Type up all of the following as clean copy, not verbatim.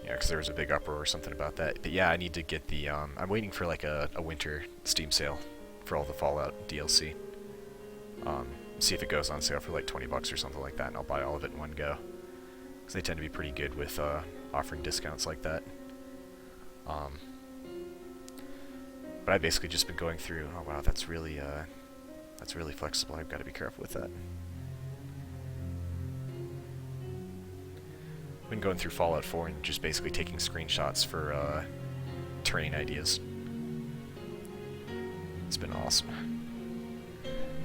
Yeah, because there was a big uproar or something about that. But yeah, I need to get the, I'm waiting for like a winter Steam sale for all the Fallout DLC. Um, See if it goes on sale for like 20 bucks or something like that, and I'll buy all of it in one go. Because they tend to be pretty good with offering discounts like that. Um, but I've basically just been going through, oh wow, that's really flexible. I've got to be careful with that. Been going through Fallout 4 and just basically taking screenshots for terrain ideas. It's been awesome.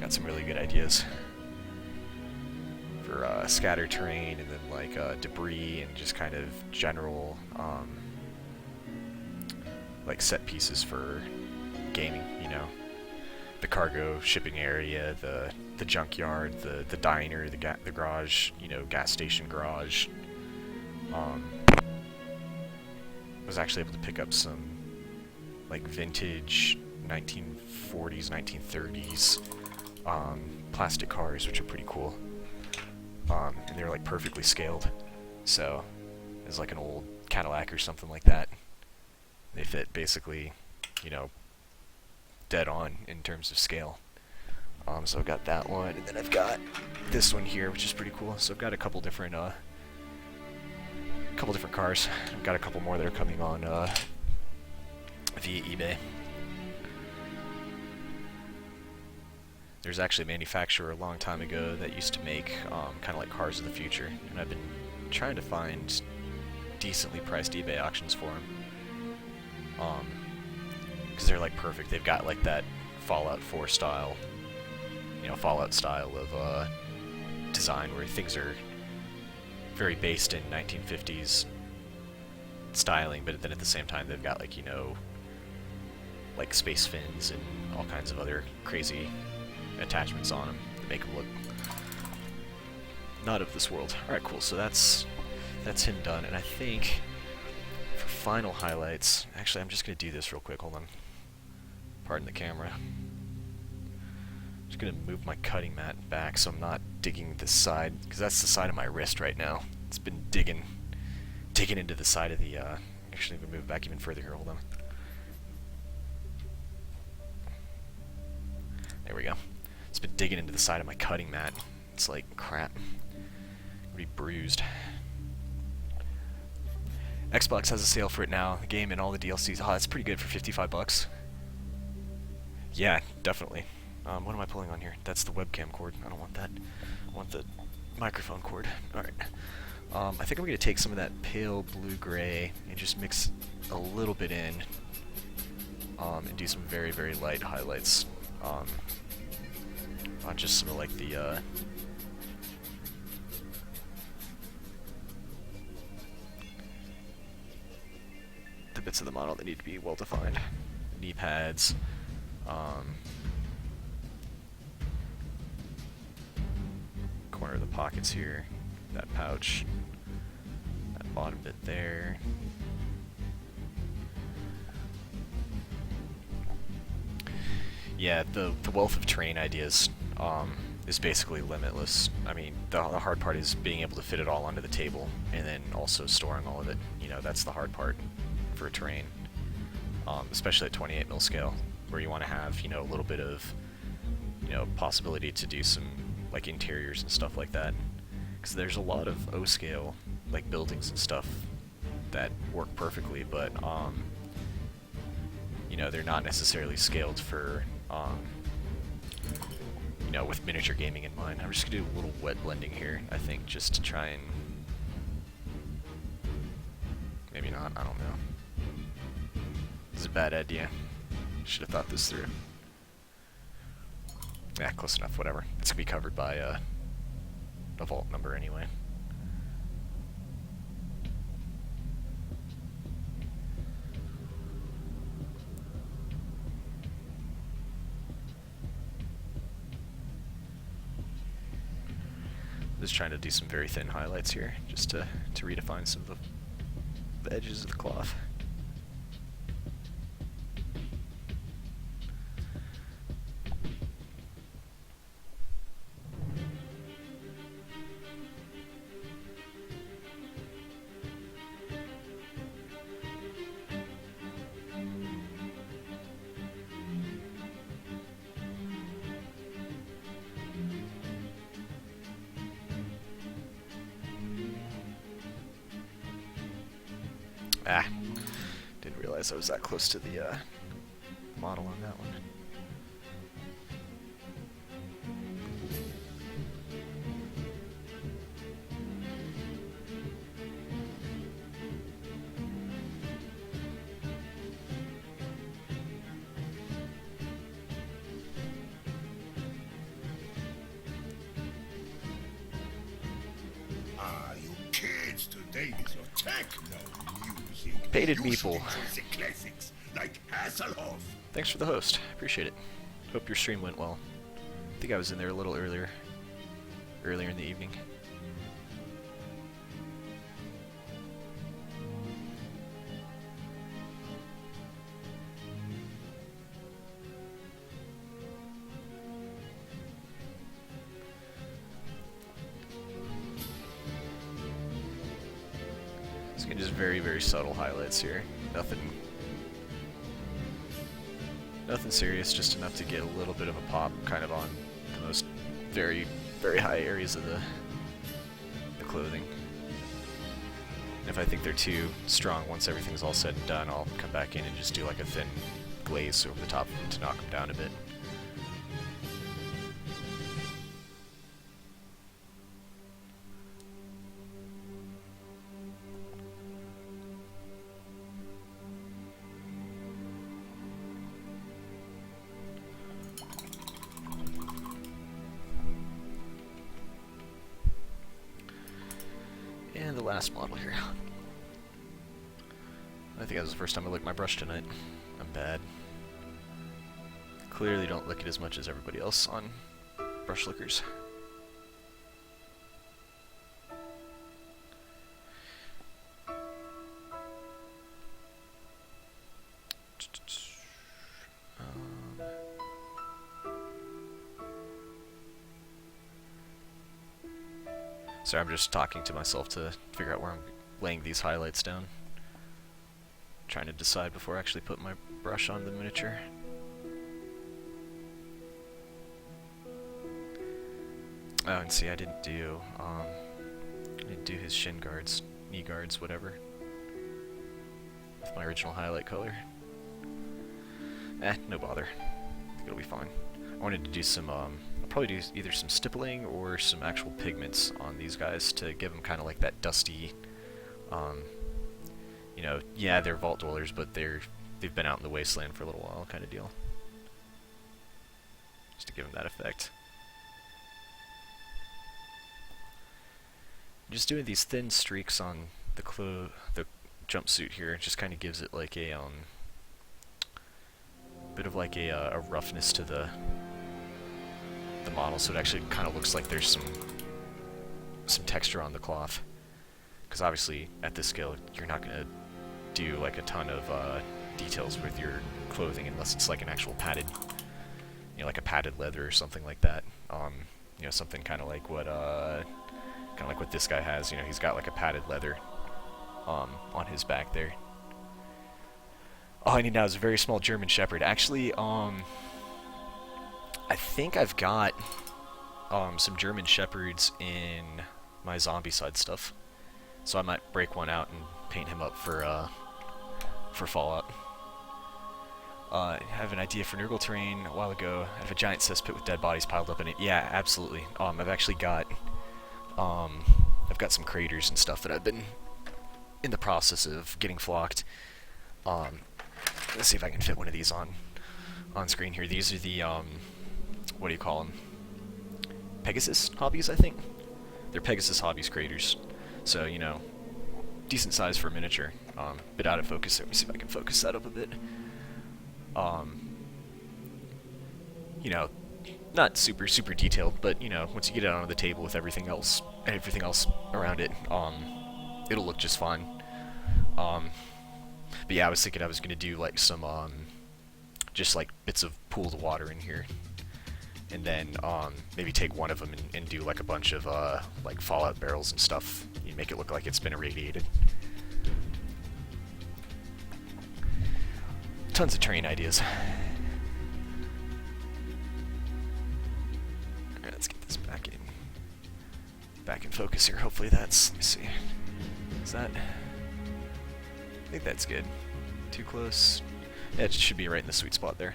Got some really good ideas for scatter terrain and then like debris and just kind of general like set pieces for gaming. You know, the cargo shipping area, the junkyard, the diner, the garage. You know, gas station garage. Was actually able to pick up some like vintage 1940s, 1930s plastic cars, which are pretty cool. And they're like perfectly scaled. So it's like an old Cadillac or something like that. They fit basically, you know, dead on in terms of scale. So I've got that one, and then I've got this one here, which is pretty cool. So I've got a couple different cars. I've got a couple more that are coming on via eBay. There's actually a manufacturer a long time ago that used to make kind of like cars of the future, and I've been trying to find decently priced eBay auctions for them. Because they're like perfect. They've got like that Fallout 4 style, you know, Fallout style of design where things are very based in 1950s styling, but then at the same time they've got like, you know, like space fins and all kinds of other crazy attachments on them that make them look not of this world. Alright, cool, so that's him done, and I think for final highlights, actually I'm just going to do this real quick, hold on. Pardon the camera. I'm just going to move my cutting mat back so I'm not digging this side, because that's the side of my wrist right now. It's been digging into the side of the, actually I'm going to move back even further here, hold on. There we go. It's been digging into the side of my cutting mat. It's like crap. It'll be bruised. Xbox has a sale for it now. The game and all the DLCs. Oh, that's pretty good for 55 bucks. Yeah, definitely. What am I pulling on here? That's the webcam cord. I don't want that. I want the microphone cord. Alright. I think I'm going to take some of that pale blue-gray and just mix a little bit in and do some very, very light highlights on just some of like the bits of the model that need to be well defined. Knee pads, corner of the pockets here, that pouch, that bottom bit there. Yeah, the wealth of terrain ideas is basically limitless. I mean, the hard part is being able to fit it all onto the table, and then also storing all of it. You know, that's the hard part for terrain, especially at 28 mil scale, where you want to have, you know, a little bit of, you know, possibility to do some like interiors and stuff like that. Because there's a lot of O scale like buildings and stuff that work perfectly, but you know, they're not necessarily scaled for you know, with miniature gaming in mind. I'm just gonna do a little wet blending here, I think, just to try and maybe not, I don't know. This is a bad idea. Should have thought this through. Yeah, close enough, whatever. It's gonna be covered by a vault number anyway. Just trying to do some very thin highlights here, just to redefine some of the edges of the cloth. Ah, didn't realize I was that close to the model on that one. You kids today with your techno music. Painted You meeple. should enjoy the classics like Hasselhoff. Thanks for the host. Appreciate it. Hope your stream went well. I think I was in there a little earlier in the evening. So again, just very, very subtle highlights here. Nothing serious, just enough to get a little bit of a pop kind of on the most very, very high areas of the clothing. And if I think they're too strong, once everything's all said and done, I'll come back in and just do like a thin glaze over the top of them to knock them down a bit. And the last model here. I think that was the first time I licked my brush tonight. I'm bad. Clearly don't lick it as much as everybody else on brush lickers. So I'm just talking to myself to figure out where I'm laying these highlights down. Trying to decide before I actually put my brush on the miniature. Oh, and see, I didn't do his shin guards, knee guards, whatever, with my original highlight color. No bother. I think it'll be fine. I wanted to do some, I'll probably do either some stippling or some actual pigments on these guys to give them kind of like that dusty, you know, yeah, they're vault dwellers, but they've been out in the wasteland for a little while kind of deal. Just to give them that effect. Just doing these thin streaks on the jumpsuit here just kind of gives it like a bit of like a roughness to the model, so it actually kind of looks like there's some texture on the cloth. Because obviously at this scale you're not going to do like a ton of details with your clothing unless it's like an actual padded, you know, like a padded leather or something like that. You know, something kind of like what this guy has. You know, he's got like a padded leather on his back there. All I need now is a very small German Shepherd. Actually, I think I've got some German Shepherds in my Zombicide stuff, so I might break one out and paint him up for Fallout. I have an idea for Nurgle terrain a while ago. I have a giant cesspit with dead bodies piled up in it. Yeah, absolutely. I've actually got some craters and stuff that I've been in the process of getting flocked. Let's see if I can fit one of these on screen here. These are the what do you call them? Pegasus hobbies, I think. They're Pegasus hobbies craters. So, you know, decent size for a miniature. Bit out of focus. Let me see if I can focus that up a bit. You know, not super detailed, but you know, once you get it onto the table with everything else around it, it'll look just fine. But yeah, I was thinking I was gonna do like some just like bits of pooled water in here, and then maybe take one of them and do like a bunch of like Fallout barrels and stuff. You make it look like it's been irradiated. Tons of terrain ideas. Alright, let's get this back in focus here. Hopefully that's, let me see, is that, think that's good. Too close. Yeah, it should be right in the sweet spot there.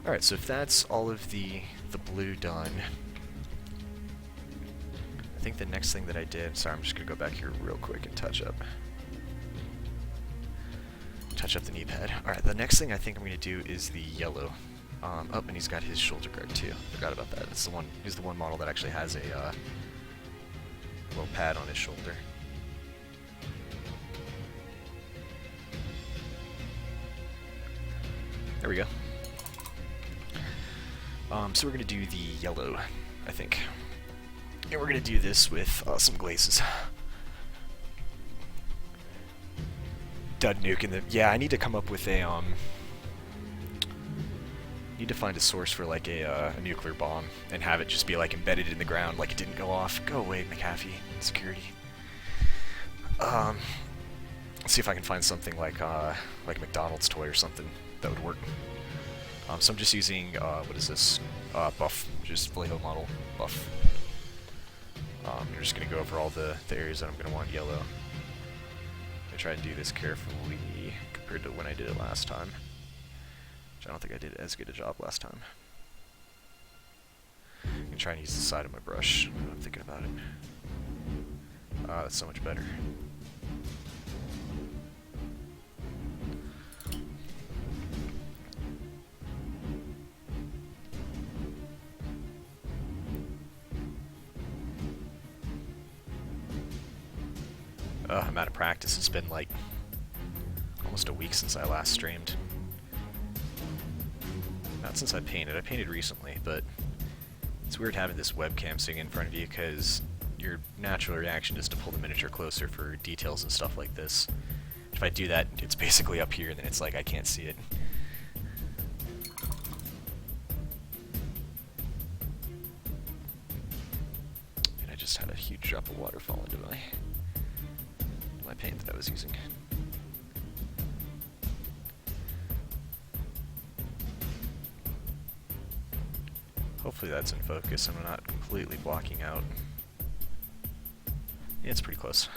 Alright, so if that's all of the blue done, I think the next thing that I did, sorry, I'm just going to go back here real quick and touch up the knee pad. Alright, the next thing I think I'm going to do is the yellow. Oh, and he's got his shoulder guard too. Forgot about that. It's the one. He's the one model that actually has a little pad on his shoulder. There we go. So we're gonna do the yellow, I think, and we're gonna do this with some glazes. Dud nuke in the. Yeah, I need to come up with a need to find a source for like a nuclear bomb and have it just be like embedded in the ground, like it didn't go off. Go away, McAfee. Security. Let's see if I can find something like a McDonald's toy or something that would work. So I'm just using what is this? Buff, just Vallejo model buff. You're just gonna go over all the areas that I'm gonna want yellow. I try and do this carefully compared to when I did it last time. I don't think I did as good a job last time. I'm gonna try and use the side of my brush when I'm thinking about it. That's so much better. I'm out of practice. It's been like almost a week since I last streamed. Not since I painted. I painted recently, but it's weird having this webcam sitting in front of you because your natural reaction is to pull the miniature closer for details and stuff like this. If I do that, it's basically up here, and then it's like I can't see it. And I just had a huge drop of water fall into my paint that I was using. Hopefully that's in focus and I'm not completely blocking out. Yeah, it's pretty close.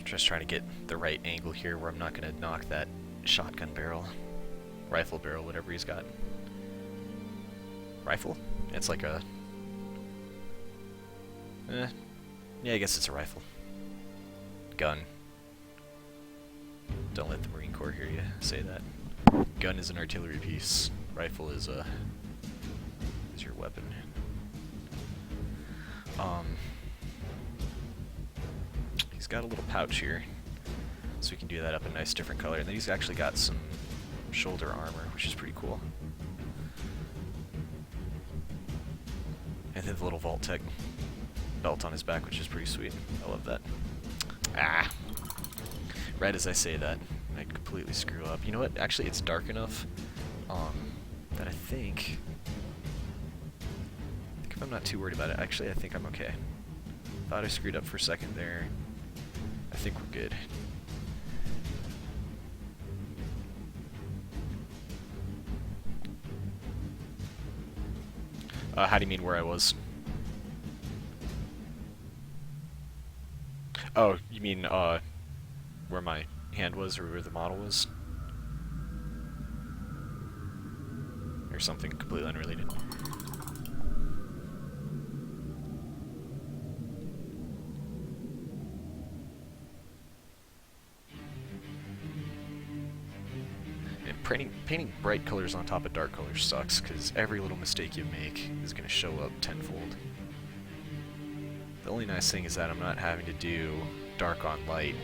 Just trying to get the right angle here where I'm not going to knock that shotgun barrel, rifle barrel, whatever he's got. Rifle? It's like a... yeah, I guess it's a rifle. Gun. Don't let the Marine Corps hear you say that. Gun is an artillery piece. Rifle is your weapon. He's got a little pouch here, so we can do that up a nice different color. And then he's actually got some shoulder armor, which is pretty cool. And then the little Vault-Tec belt on his back, which is pretty sweet. I love that. Ah! Right as I say that, I completely screw up. You know what? Actually, it's dark enough that I think if I'm not too worried about it, actually, I think I'm okay. Thought I screwed up for a second there. I think we're good. How do you mean where I was? Oh, you mean where my hand was or where the model was? Or something completely unrelated. Painting bright colors on top of dark colors sucks, because every little mistake you make is going to show up tenfold. The only nice thing is that I'm not having to do dark on light,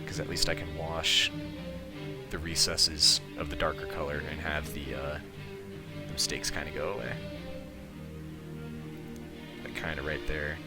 because at least I can wash the recesses of the darker color and have the mistakes kind of go away. Like kind of right there.